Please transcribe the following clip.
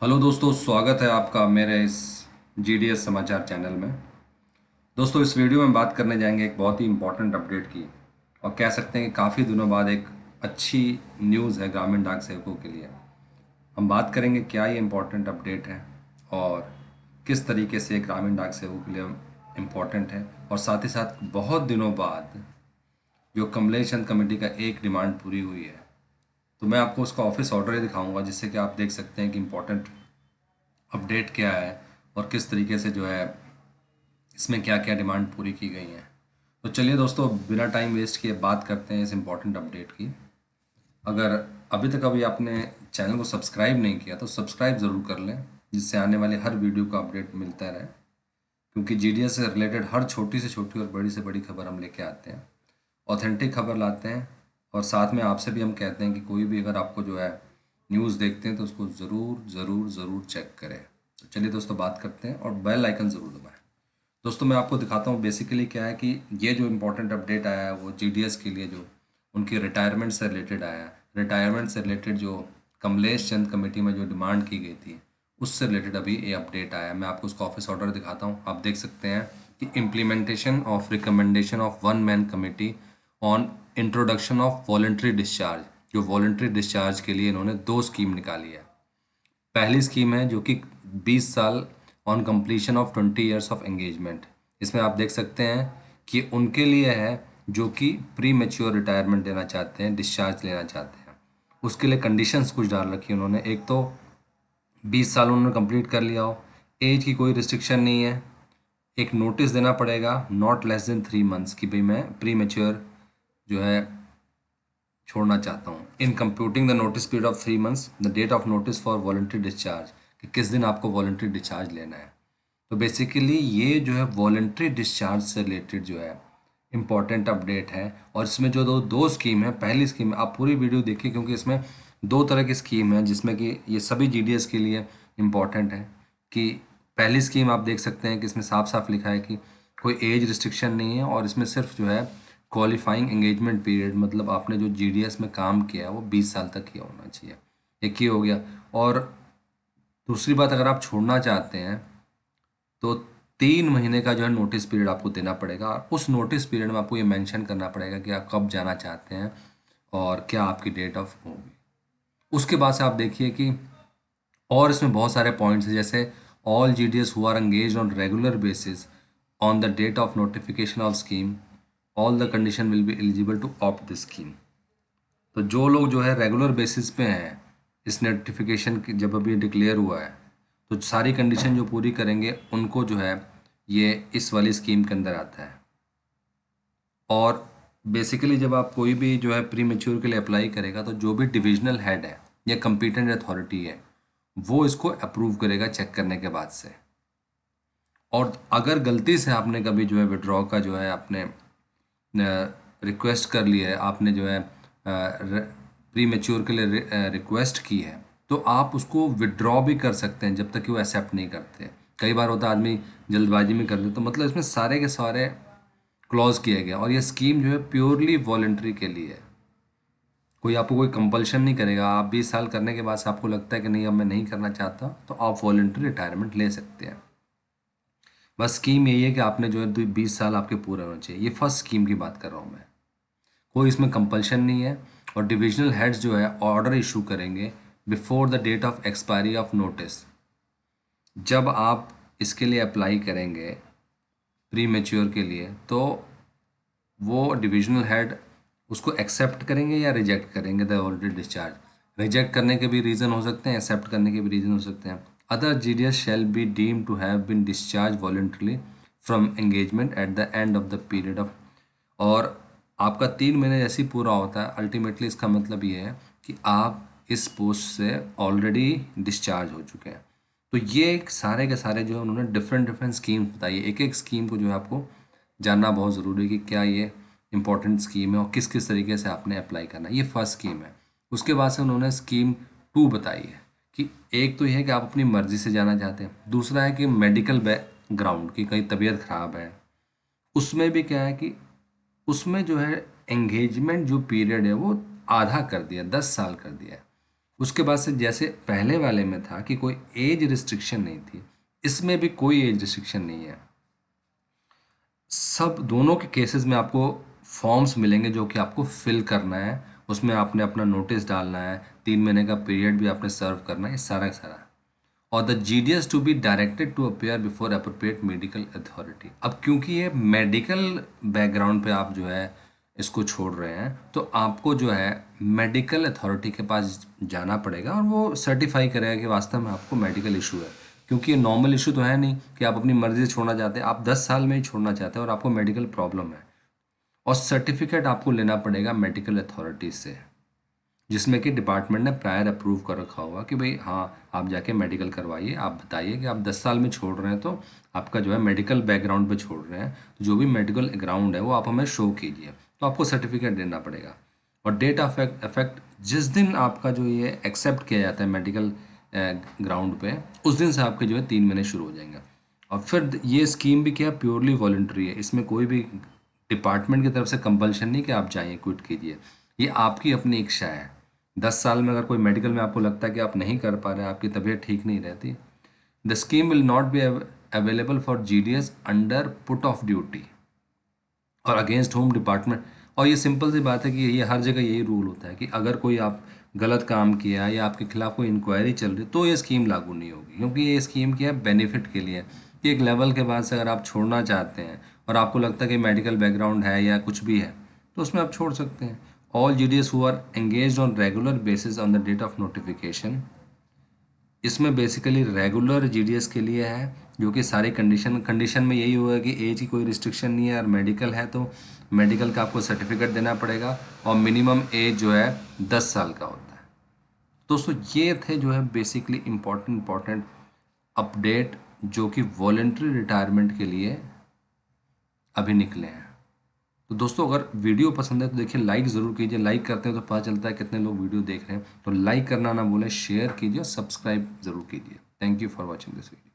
Hello दोस्तों, स्वागत है आपका मेरे इस जीडीएस समाचार चैनल में। दोस्तों, इस वीडियो में बात करने जाएंगे एक बहुत ही इम्पोर्टेंट अपडेट की, और कह सकते हैं कि काफ़ी दिनों बाद एक अच्छी न्यूज़ है ग्रामीण डाक सेवकों के लिए। हम बात करेंगे क्या ये इम्पोर्टेंट अपडेट है और किस तरीके से ग्रामीण डाक सेवकों के लिए इम्पोर्टेंट है, और साथ ही साथ बहुत दिनों बाद जो कमलेश चंद कमेटी का एक डिमांड पूरी हुई है। तो मैं आपको उसका ऑफिस ऑर्डर ही दिखाऊंगा, जिससे कि आप देख सकते हैं कि इम्पोर्टेंट अपडेट क्या है और किस तरीके से जो है इसमें क्या क्या डिमांड पूरी की गई हैं। तो चलिए दोस्तों, बिना टाइम वेस्ट किए बात करते हैं इस इम्पोर्टेंट अपडेट की। अगर अभी आपने चैनल को सब्सक्राइब नहीं किया तो सब्सक्राइब ज़रूर कर लें, जिससे आने वाले हर वीडियो का अपडेट मिलता रहे। क्योंकि जीडीएस से रिलेटेड हर छोटी से छोटी और बड़ी से बड़ी खबर हम लेके आते हैं, ऑथेंटिक खबर लाते हैं। और साथ में आपसे भी हम कहते हैं कि कोई भी अगर आपको जो है न्यूज़ देखते हैं तो उसको ज़रूर ज़रूर ज़रूर चेक करें। तो चलिए दोस्तों, बात करते हैं और बेल आइकन ज़रूर दबाएं। दोस्तों, मैं आपको दिखाता हूँ बेसिकली क्या है कि ये जो इम्पोर्टेंट अपडेट आया है वो जीडीएस के लिए, जो उनकी रिटायरमेंट से रिलेटेड आया है। रिटायरमेंट से रिलेटेड जो कमलेश चंद कमेटी में जो डिमांड की गई थी, उससे रिलेटेड अभी ये अपडेट आया है। मैं आपको उसका ऑफिस ऑर्डर दिखाता हूँ। आप देख सकते हैं कि implementation of recommendation of one man committee on introduction of voluntary discharge. जो वॉलंटरी डिस्चार्ज के लिए इन्होंने दो स्कीम निकाली है। पहली स्कीम है जो कि 20 साल on completion of 20 years of engagement. इसमें आप देख सकते हैं कि उनके लिए है जो कि प्री मेच्योर रिटायरमेंट लेना चाहते हैं, डिस्चार्ज लेना चाहते हैं। उसके लिए कंडीशंस कुछ डाल रखी है उन्होंने। एक तो 20 साल उन्होंने कंप्लीट कर लिया हो, एज की कोई रिस्ट्रिक्शन नहीं है। एक नोटिस देना पड़ेगा नॉट लेस देन 3 मंथ्स की भाई मैं प्री मेच्योर जो है छोड़ना चाहता हूँ। In computing the notice period of 3 months the date of notice for voluntary discharge, कि किस दिन आपको वॉलंटरी डिस्चार्ज लेना है। तो बेसिकली ये जो है वॉलंटरी डिस्चार्ज से रिलेटेड जो है इम्पॉर्टेंट अपडेट है। और इसमें जो दो दो स्कीम है, पहली स्कीम आप पूरी वीडियो देखिए, क्योंकि इसमें दो तरह की स्कीम है, जिसमें कि ये सभी जीडीएस के लिए इम्पॉर्टेंट है। कि पहली स्कीम आप देख सकते हैं कि इसमें साफ साफ लिखा है कि कोई एज रिस्ट्रिक्शन नहीं है, और इसमें सिर्फ जो है क्वालिफाइंग एंगेजमेंट पीरियड, मतलब आपने जो जीडीएस में काम किया है वो 20 साल तक किया होना चाहिए। एक ही हो गया। और दूसरी बात, अगर आप छोड़ना चाहते हैं तो 3 महीने का जो है नोटिस पीरियड आपको देना पड़ेगा। और उस नोटिस पीरियड में आपको ये मेंशन करना पड़ेगा कि आप कब जाना चाहते हैं और क्या आपकी डेट ऑफ होगी। उसके बाद से आप देखिए कि और इसमें बहुत सारे पॉइंट्स हैं, जैसे all GDS who are engage on regular basis on the date of notification of scheme, all the condition will be eligible to opt this scheme. तो जो लोग जो है रेगुलर बेसिस पे हैं, इस नोटिफिकेशन की जब अभी डिक्लेयर हुआ है, तो सारी कंडीशन जो पूरी करेंगे उनको जो है ये इस वाली स्कीम के अंदर आता है। और बेसिकली जब आप कोई भी जो है प्री मेच्योर के लिए अप्लाई करेगा, तो जो भी डिविजनल हेड है या कंपिटेंट अथॉरिटी है, वो इसको अप्रूव करेगा चेक करने के बाद से। और अगर गलती से आपने कभी जो है विड्रॉ का जो है आपने रिक्वेस्ट कर लिया है, आपने जो है प्री मेच्योर के लिए रिक्वेस्ट की है, तो आप उसको विड्रॉ भी कर सकते हैं जब तक कि वो एक्सेप्ट नहीं करते। कई बार होता है आदमी जल्दबाजी में कर देता, तो मतलब इसमें सारे के सारे क्लॉज किए गए। और ये स्कीम जो है प्योरली वॉलेंट्री के लिए है। कोई आपको कोई कंपल्शन नहीं करेगा। आप 20 साल करने के बाद से आपको लगता है कि नहीं, अब मैं नहीं करना चाहता, तो आप वॉलेंट्री रिटायरमेंट ले सकते हैं। बस स्कीम यही है कि आपने जो है 20 साल आपके पूरे होने चाहिए। ये फर्स्ट स्कीम की बात कर रहा हूँ मैं। कोई इसमें कंपल्शन नहीं है। और डिविजनल हेड्स जो है ऑर्डर इशू करेंगे before the date of expiry of notice. जब आप इसके लिए अप्लाई करेंगे प्री मेच्योर के लिए, तो वो डिविजनल हेड उसको एक्सेप्ट करेंगे या रिजेक्ट करेंगे द ऑलरेडी डिस्चार्ज। रिजेक्ट करने के भी रीज़न हो सकते हैं, एक्सेप्ट करने के भी रीज़न हो सकते हैं। Other GDS shall be deem to have been discharge voluntarily from engagement at the end of the period of. और आपका 3 महीने जैसे ही पूरा होता है, अल्टीमेटली इसका मतलब ये है कि आप इस पोस्ट से ऑलरेडी डिस्चार्ज हो चुके हैं। तो ये एक सारे के सारे जो है उन्होंने डिफरेंट डिफरेंट स्कीम्स बताई है। एक एक स्कीम को जो है आपको जानना बहुत ज़रूरी है कि क्या ये इंपॉर्टेंट स्कीम है और किस किस तरीके से आपने अप्लाई करना है। ये फर्स्ट स्कीम है। उसके बाद से उन्होंने स्कीम 2 बताई है कि एक तो ये है कि आप अपनी मर्ज़ी से जाना चाहते हैं, दूसरा है कि मेडिकल बैकग्राउंड की कहीं तबीयत ख़राब है। उसमें भी क्या है कि उसमें जो है एंगेजमेंट जो पीरियड है वो आधा कर दिया, 10 साल कर दिया है। उसके बाद से जैसे पहले वाले में था कि कोई एज रिस्ट्रिक्शन नहीं थी, इसमें भी कोई एज रिस्ट्रिक्शन नहीं है। सब दोनों के केसेस में आपको फॉर्म्स मिलेंगे जो कि आपको फिल करना है, उसमें आपने अपना नोटिस डालना है, 3 महीने का पीरियड भी आपने सर्व करना है, ये सारा का सारा। और the GDS to be directed to appear before appropriate medical authority. अब क्योंकि ये मेडिकल बैकग्राउंड पे आप जो है इसको छोड़ रहे हैं, तो आपको जो है मेडिकल अथॉरिटी के पास जाना पड़ेगा और वो सर्टिफाई करेगा कि वास्तव में आपको मेडिकल इशू है। क्योंकि ये नॉर्मल इशू तो है नहीं कि आप अपनी मर्जी से छोड़ना चाहते हैं, आप 10 साल में ही छोड़ना चाहते हैं और आपको मेडिकल प्रॉब्लम है, और सर्टिफिकेट आपको लेना पड़ेगा मेडिकल अथॉरिटी से, जिसमें कि डिपार्टमेंट ने प्रायर अप्रूव कर रखा होगा कि भाई हाँ आप जाके मेडिकल करवाइए, आप बताइए कि आप 10 साल में छोड़ रहे हैं तो आपका जो है मेडिकल बैकग्राउंड पे छोड़ रहे हैं, तो जो भी मेडिकल ग्राउंड है वो आप हमें शो कीजिए, तो आपको सर्टिफिकेट देना पड़ेगा। और डेट ऑफ इफेक्ट जिस दिन आपका जो ये एक्सेप्ट किया जाता है मेडिकल ग्राउंड पे, उस दिन से आपके जो है 3 महीने शुरू हो जाएंगे। और फिर ये स्कीम भी क्या प्योरली वॉलंटरी है, इसमें कोई भी डिपार्टमेंट की तरफ से कंपल्शन नहीं कि आप जाइए क्विट कीजिए, ये आपकी अपनी इच्छा है। 10 साल में अगर कोई मेडिकल में आपको लगता है कि आप नहीं कर पा रहे हैं, आपकी तबीयत ठीक नहीं रहती, the scheme will not be available for GDS under put off duty और अगेंस्ट होम डिपार्टमेंट। और ये सिंपल सी बात है कि ये हर जगह यही रूल होता है कि अगर कोई आप गलत काम किया या आपके खिलाफ कोई इंक्वायरी चल रही तो ये स्कीम लागू नहीं होगी, क्योंकि ये स्कीम क्या है बेनिफिट के लिए, कि एक लेवल के बाद से अगर आप छोड़ना चाहते हैं और आपको लगता है कि मेडिकल बैकग्राउंड है या कुछ भी है तो उसमें आप छोड़ सकते हैं। All GDS who are engaged on regular basis on the date of notification, इसमें बेसिकली रेगुलर जीडीएस के लिए है, जो कि सारी कंडीशन में यही होगा कि एज की कोई रिस्ट्रिक्शन नहीं है, और मेडिकल है तो मेडिकल का आपको सर्टिफिकेट देना पड़ेगा, और मिनिमम एज जो है 10 साल का होता है। दोस्तों ये थे जो है बेसिकली इम्पॉर्टेंट अपडेट जो कि वॉलेंट्री रिटायरमेंट के लिए अभी निकले हैं। तो दोस्तों अगर वीडियो पसंद है तो देखिए लाइक ज़रूर कीजिए, लाइक करते हैं तो पता चलता है कितने लोग वीडियो देख रहे हैं, तो लाइक करना ना भूलें, शेयर कीजिए और सब्सक्राइब ज़रूर कीजिए। Thank you for watching this video.